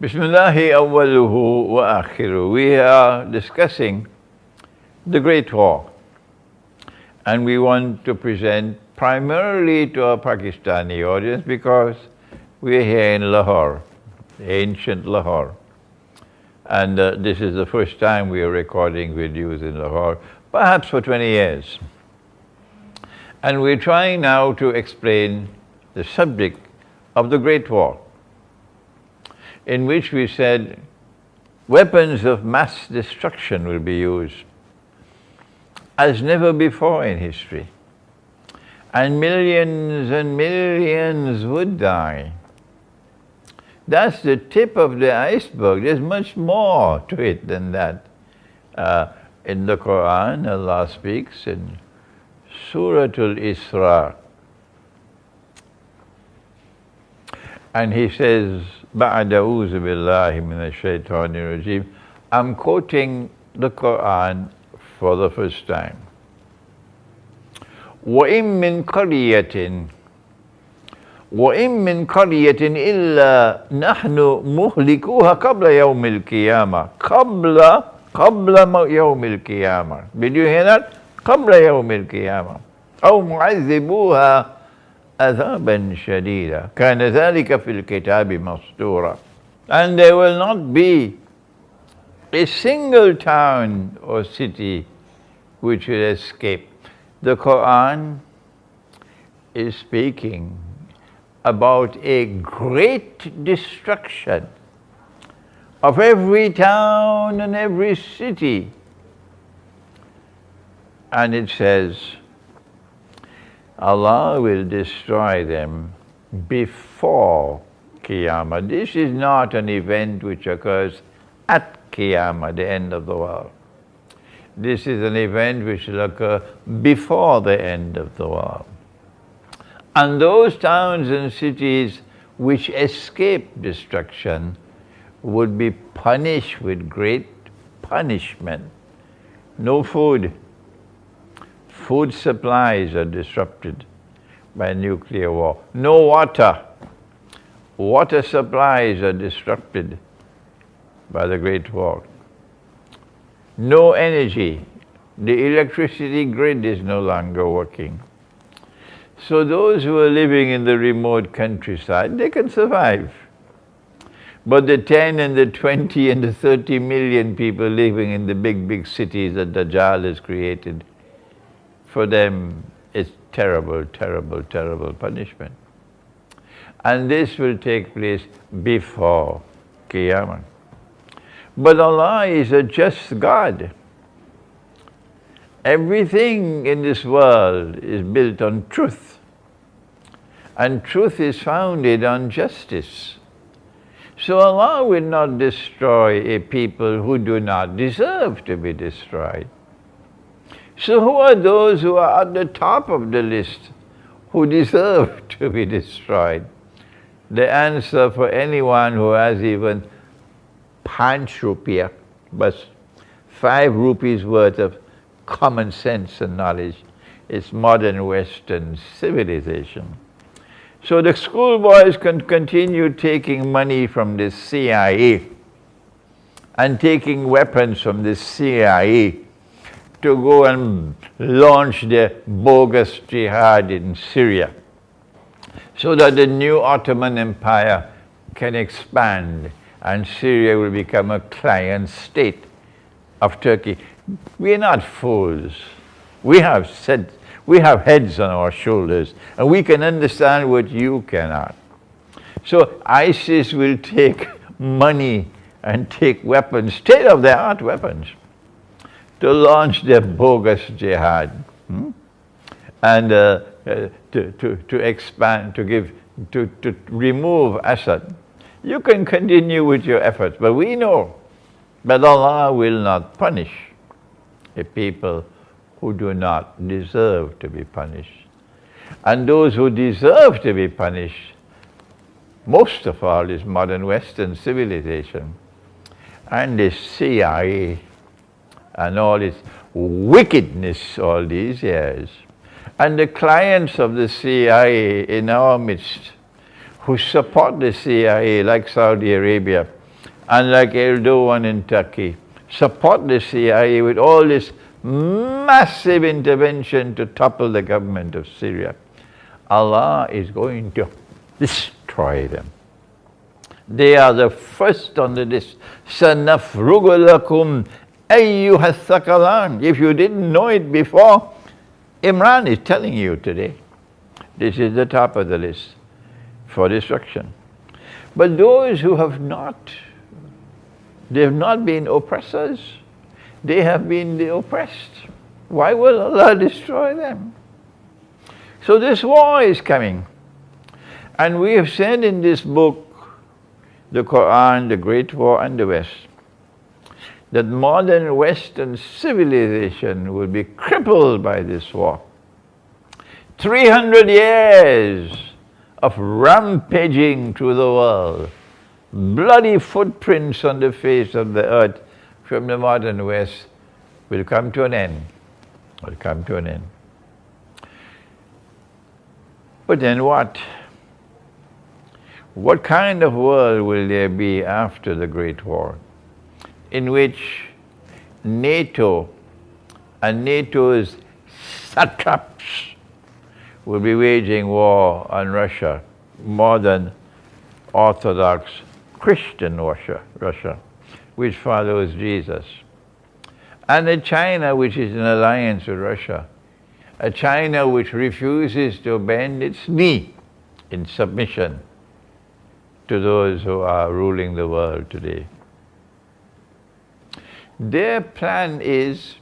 Bismillahi awwaluhu wa akhiru. We are discussing the Great War, and we want to present primarily to our Pakistani audience because we're here in Lahore, ancient Lahore, and this is the first time we are recording videos in Lahore, perhaps for 20 years. And we're trying now to explain the subject of the Great War, in which we said weapons of mass destruction will be used as never before in history, and millions would die. That's the tip of the iceberg. There's much more to it than that. In the Quran, Allah speaks in Surah Al-Isra, and He says, بعد أعوذ بالله من الشيطان الرجيم. I'm quoting the Quran for the first time. وَإِن مِّن قَرْيَةٍ إِلَّا نَحْنُ مُهْلِكُوهَا قَبْلَ يَوْمِ الْقِيَامَةِ قبل يوم القيامة. Did you hear that? قبل يوم القيامة أو معذبوها عذابا شديدا كان ذلك في الكتاب مسطورا. And there will not be a single town or city which will escape. The Quran is speaking about a great destruction of every town and every city. And it says, Allah will destroy them before Qiyamah. This is not an event which occurs at Qiyamah, the end of the world. This is an event which will occur before the end of the world. And those towns and cities which escape destruction would be punished with great punishment. No food. Food supplies are disrupted by nuclear war. No water. Water supplies are disrupted by the Great War. No energy. The electricity grid is no longer working. So those who are living in the remote countryside, they can survive. But the 10 and the 20 and the 30 million people living in the big cities that Dajjal has created, for them it's terrible punishment. And this will take place before Qiyamah. But Allah is a just God. Everything in this world is built on truth. And truth is founded on justice. So Allah will not destroy a people who do not deserve to be destroyed. So who are those who are at the top of the list who deserve to be destroyed? The answer for anyone who has even ₹5 rupiah, but 5 rupees worth of common sense and knowledge, is modern Western civilization. So the schoolboys can continue taking money from the CIA and taking weapons from the CIA to go and launch their bogus jihad in Syria, so that the new Ottoman Empire can expand and Syria will become a client state of Turkey. We are not fools. We have heads on our shoulders, and we can understand what you cannot. So ISIS will take money and take weapons, state-of-the-art weapons, to launch their bogus jihad, and to expand, to remove Assad. You can continue with your efforts, but we know that Allah will not punish a people who do not deserve to be punished. And those who deserve to be punished, most of all, is modern Western civilization and the CIA and all its wickedness all these years. And the clients of the CIA in our midst, who support the CIA, like Saudi Arabia, and like Erdogan in Turkey, support the CIA with all this massive intervention to topple the government of Syria, Allah is going to destroy them. They are the first on the list. سَنَفْرُغُ لَكُمْ أَيُّهَا الثَّقَلَانِ. If you didn't know it before, Imran is telling you today. This is the top of the list for destruction. But those who have not, they have not been oppressors. They have been the oppressed. Why will Allah destroy them? So this war is coming. And we have said in this book, the Quran, the Great War and the West, that modern Western civilization will be crippled by this war. 300 years of rampaging through the world, bloody footprints on the face of the earth from the modern West will come to an end. Will come to an end. But then what? What kind of world will there be after the Great War, in which NATO and NATO's satraps will be waging war on Russia, modern Orthodox Christian Russia, which follows Jesus, and a China which is in alliance with Russia, a China which refuses to bend its knee in submission to those who are ruling the world today. Their plan is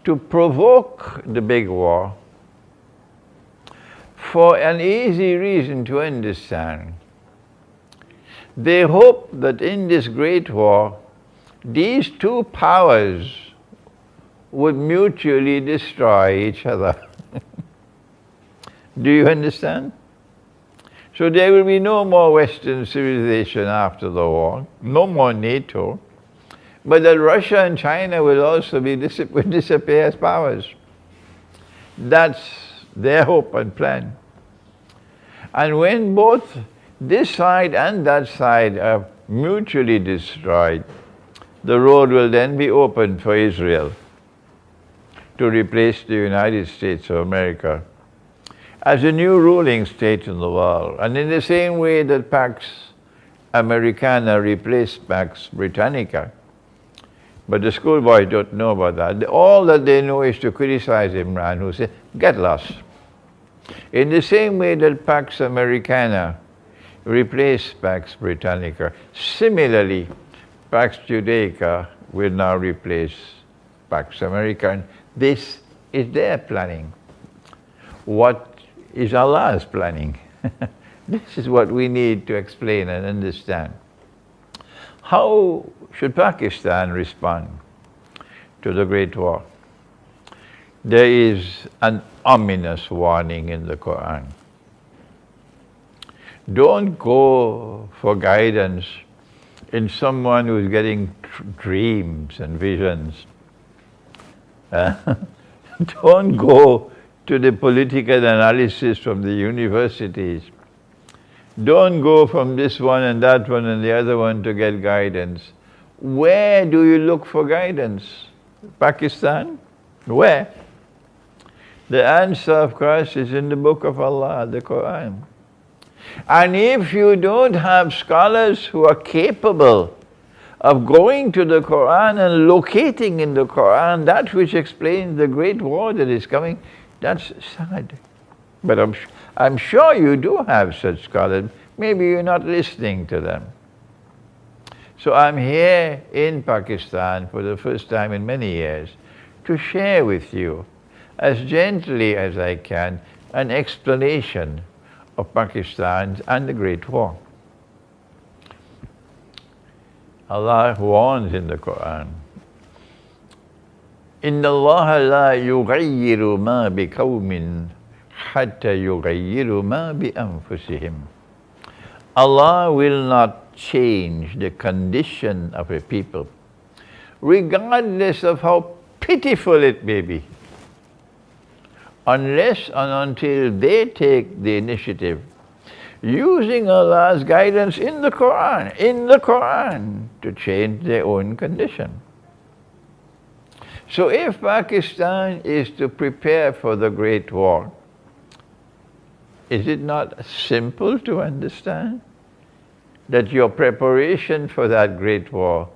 to provoke the big war for an easy reason to understand. They hope that in this great war, these two powers would mutually destroy each other. Do you understand? So there will be no more Western civilization after the war, no more NATO, but that Russia and China will also will disappear as powers. That's their hope and plan. And when both this side and that side are mutually destroyed, the road will then be opened for Israel to replace the United States of America as a new ruling state in the world. And in the same way that Pax Americana replaced Pax Britannica, but the schoolboys don't know about that. All that they know is to criticize Imran, who said, get lost. In the same way that Pax Americana replaced Pax Britannica, similarly, Pax Judaica will now replace Pax Americana. This is their planning. What is Allah's planning? This is what we need to explain and understand. How should Pakistan respond to the Great War? There is an ominous warning in the Quran. Don't go for guidance in someone who is getting dreams and visions. Don't go to the political analysis from the universities. Don't go from this one and that one and the other one to get guidance. Where do you look for guidance? Pakistan? Where? The answer, of course, is in the book of Allah, the Quran. And if you don't have scholars who are capable of going to the Quran and locating in the Quran that which explains the great war that is coming, that's sad. But I'm sure you do have such scholars. Maybe you're not listening to them. So I'm here in Pakistan for the first time in many years to share with you, as gently as I can, an explanation of Pakistan and the Great War. Allah warns in the Quran, إِنَّ اللَّهَ لَا يُغَيِّرُ مَا بِقَوْمٍ حَتَّى يُغَيِّرُ مَا بِأَنفُسِهِمْ. Allah will not change the condition of a people, regardless of how pitiful it may be, unless and until they take the initiative using Allah's guidance in the Quran, to change their own condition. So if Pakistan is to prepare for the Great War, is it not simple to understand that your preparation for that Great War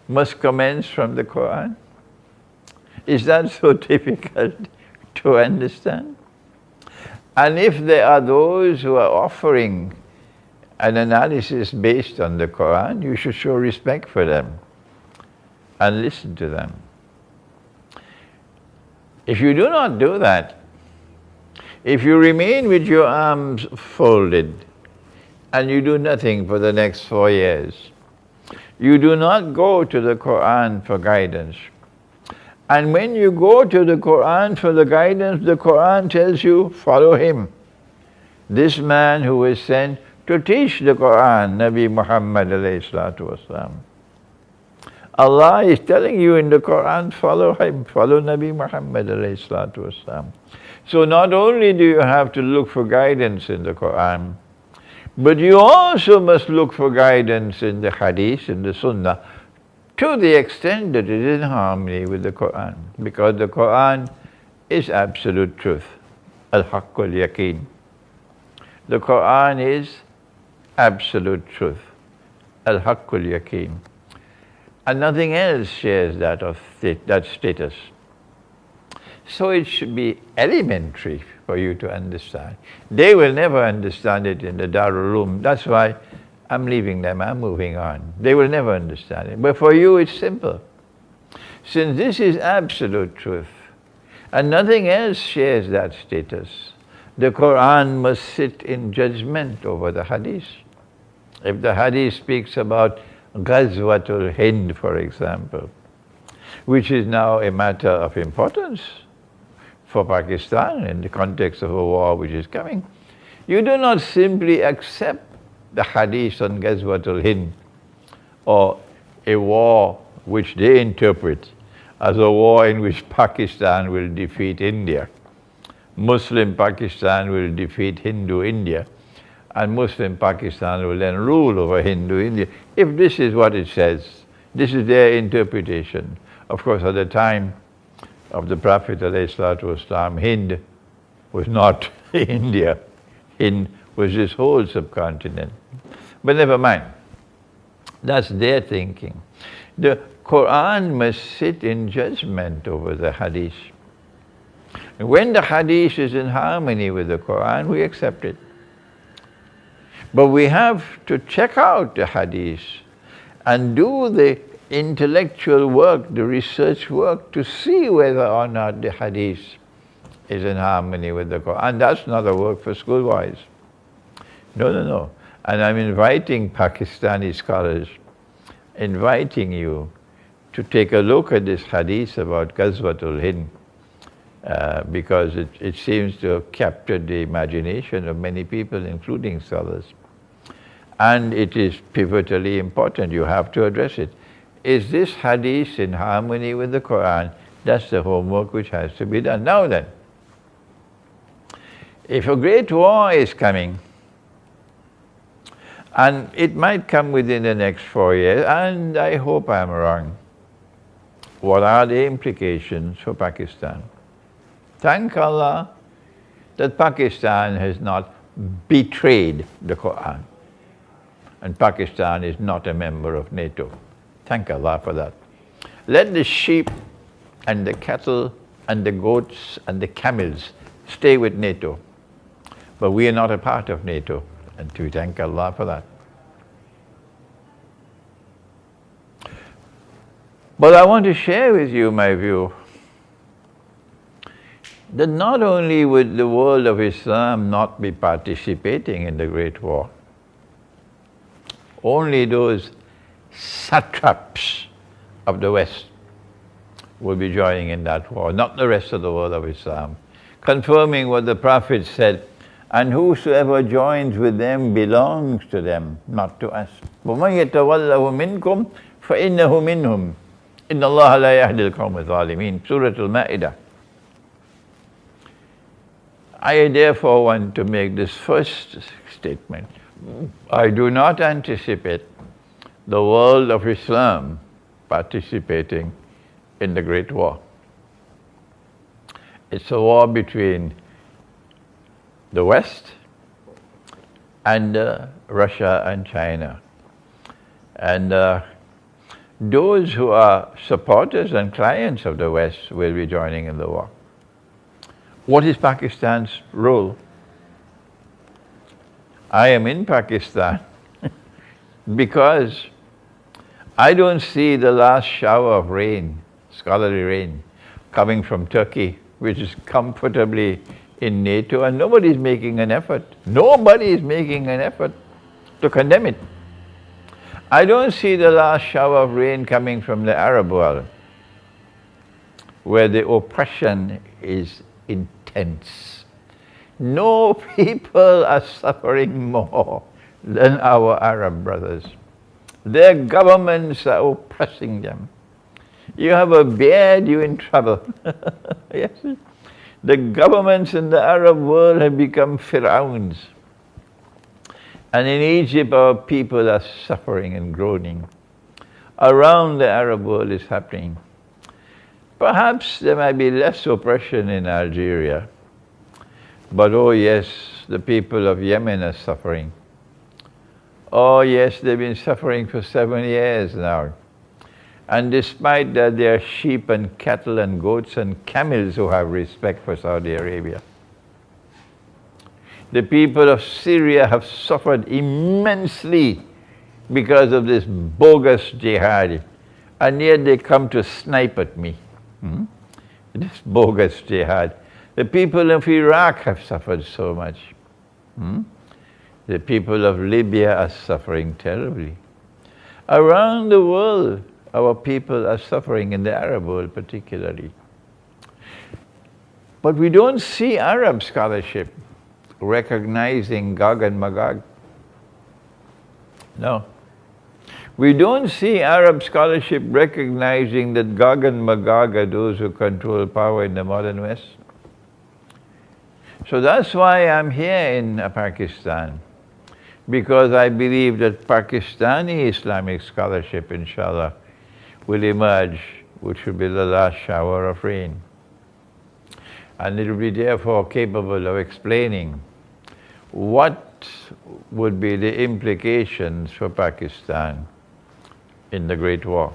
must commence from the Quran? Is that so difficult to understand? And if there are those who are offering an analysis based on the Quran, you should show respect for them and listen to them. If you do not do that, if you remain with your arms folded and you do nothing for the next 4 years, you do not go to the Quran for guidance. And when you go to the Quran for the guidance, the Quran tells you, follow him. This man who was sent to teach the Quran, Nabi Muhammad alayhi salatu wasalam. Allah is telling you in the Quran, follow him, follow Nabi Muhammad alayhi salatu wasalam. So not only do you have to look for guidance in the Quran, but you also must look for guidance in the Hadith, in the Sunnah, to the extent that it is in harmony with the Quran. Because the Quran is absolute truth, al-haqqul yaqeen. The Quran is absolute truth, al-haqqul yaqeen. And nothing else shares that status. So it should be elementary for you to understand. They will never understand it in the Darul Uloom. That's why I'm leaving them, I'm moving on. They will never understand it. But for you it's simple. Since this is absolute truth, and nothing else shares that status, the Quran must sit in judgment over the Hadith. If the Hadith speaks about Ghazwatul Hind, for example, which is now a matter of importance for Pakistan in the context of a war which is coming, you do not simply accept the Hadith on Ghazwatul Hind, or a war which they interpret as a war in which Pakistan will defeat India. Muslim Pakistan will defeat Hindu India, and Muslim Pakistan will then rule over Hindu India. If this is what it says, this is their interpretation. Of course, at the time of the Prophet ﷺ, Hind was not India. Hind was this whole subcontinent. But never mind. That's their thinking. The Quran must sit in judgment over the Hadith. And when the Hadith is in harmony with the Quran, we accept it. But we have to check out the Hadith and do the intellectual work, the research work, to see whether or not the Hadith is in harmony with the Quran. And that's not a work for schoolboys. No. And I'm inviting Pakistani scholars, inviting you to take a look at this Hadith about Ghazwatul Hind, because it seems to have captured the imagination of many people, including scholars. And it is pivotally important. You have to address it. Is this Hadith in harmony with the Quran? That's the homework which has to be done. Now then, if a great war is coming, and it might come within the next 4 years, and I hope I'm wrong, what are the implications for Pakistan? Thank Allah that Pakistan has not betrayed the Quran, and Pakistan is not a member of NATO. Thank Allah for that. Let the sheep and the cattle and the goats and the camels stay with NATO, but we are not a part of NATO, and we thank Allah for that. But I want to share with you my view that not only would the world of Islam not be participating in the Great War, only those satraps of the West will be joining in that war, not the rest of the world of Islam, confirming what the Prophet said, and whosoever joins with them belongs to them, not to us. وَمَنْ يَتَوَلَّهُ مِنْكُمْ فَإِنَّهُ مِنْهُمْ إِنَّ اللَّهَ لَا يَهْدِي الْقَوْمَ الظَّالِمِينَ. Surah Al-Ma'idah. I therefore want to make this first statement. I do not anticipate the world of Islam participating in the Great War. It's a war between the West and Russia and China. And those who are supporters and clients of the West will be joining in the war. What is Pakistan's role? I am in Pakistan because I don't see the last shower of rain, scholarly rain, coming from Turkey, which is comfortably in NATO, and nobody is making an effort. Nobody is making an effort to condemn it. I don't see the last shower of rain coming from the Arab world, where the oppression is intense. No people are suffering more than our Arab brothers. Their governments are oppressing them. You have a beard, you're in trouble. Yes. The governments in the Arab world have become Fir'auns. And in Egypt, our people are suffering and groaning. Around the Arab world is happening. Perhaps there might be less oppression in Algeria. But oh yes, the people of Yemen are suffering. Oh yes, they've been suffering for 7 years now. And despite that, there are sheep and cattle and goats and camels who have respect for Saudi Arabia. The people of Syria have suffered immensely because of this bogus jihad. And yet they come to snipe at me. This bogus jihad. The people of Iraq have suffered so much. The people of Libya are suffering terribly. Around the world, our people are suffering, in the Arab world particularly. But we don't see Arab scholarship recognizing Gog and Magog. No. We don't see Arab scholarship recognizing that Gog and Magog are those who control power in the modern West. So that's why I'm here in Pakistan, because I believe that Pakistani Islamic scholarship, inshallah, will emerge, which will be the last shower of rain. And it will be therefore capable of explaining what would be the implications for Pakistan in the Great War.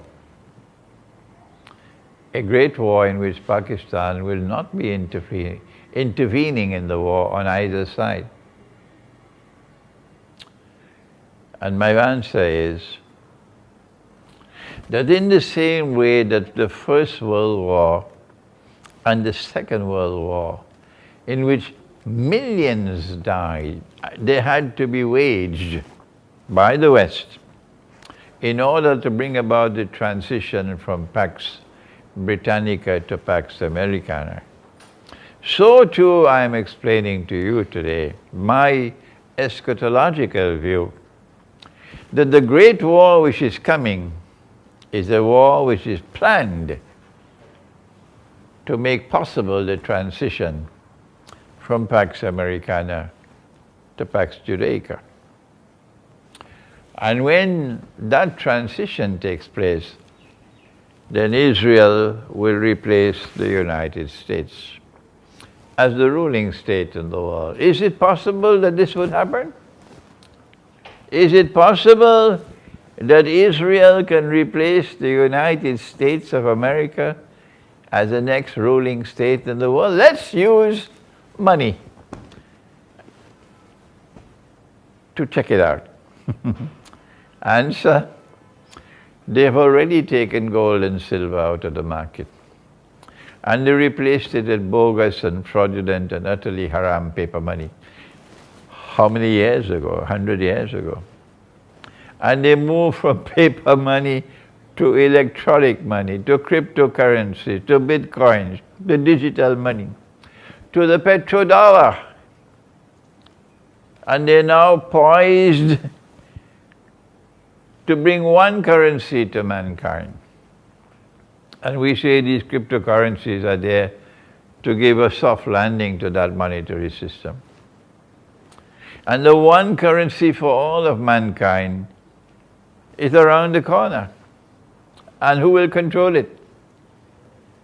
A great war in which Pakistan will not be intervening in the war on either side. And my answer is that in the same way that the First World War and the Second World War, in which millions died, they had to be waged by the West in order to bring about the transition from Pax Britannica to Pax Americana. So too I am explaining to you today my eschatological view that the great war which is coming is a war which is planned to make possible the transition from Pax Americana to Pax Judaica. And when that transition takes place, then Israel will replace the United States as the ruling state in the world. Is it possible that this would happen? Is it possible that Israel can replace the United States of America as the next ruling state in the world? Let's use money to check it out. Answer: they've already taken gold and silver out of the market, and they replaced it with bogus and fraudulent and utterly haram paper money. How many years ago? 100 years ago. And they moved from paper money to electronic money, to cryptocurrency, to bitcoins, to digital money, to the petrodollar. And they're now poised to bring one currency to mankind. And we say these cryptocurrencies are there to give a soft landing to that monetary system. And the one currency for all of mankind is around the corner. And who will control it?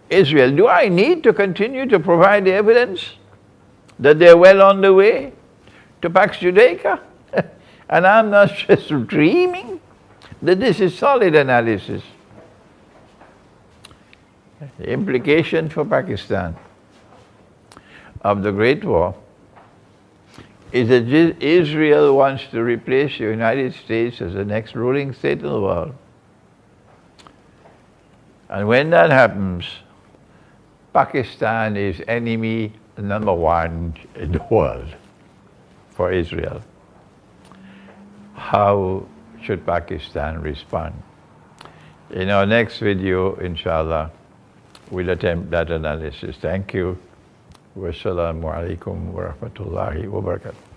Israel. Do I need to continue to provide the evidence that they're well on the way to Pax Judaica? And I'm not just dreaming that this is solid analysis. The implication for Pakistan of the Great War is that Israel wants to replace the United States as the next ruling state in the world. And when that happens, Pakistan is enemy number one in the world for Israel. How should Pakistan respond? In our next video, inshallah, we'll attempt that analysis. Thank you. Wassalamu alaikum wa rahmatullahi wa barakatuh.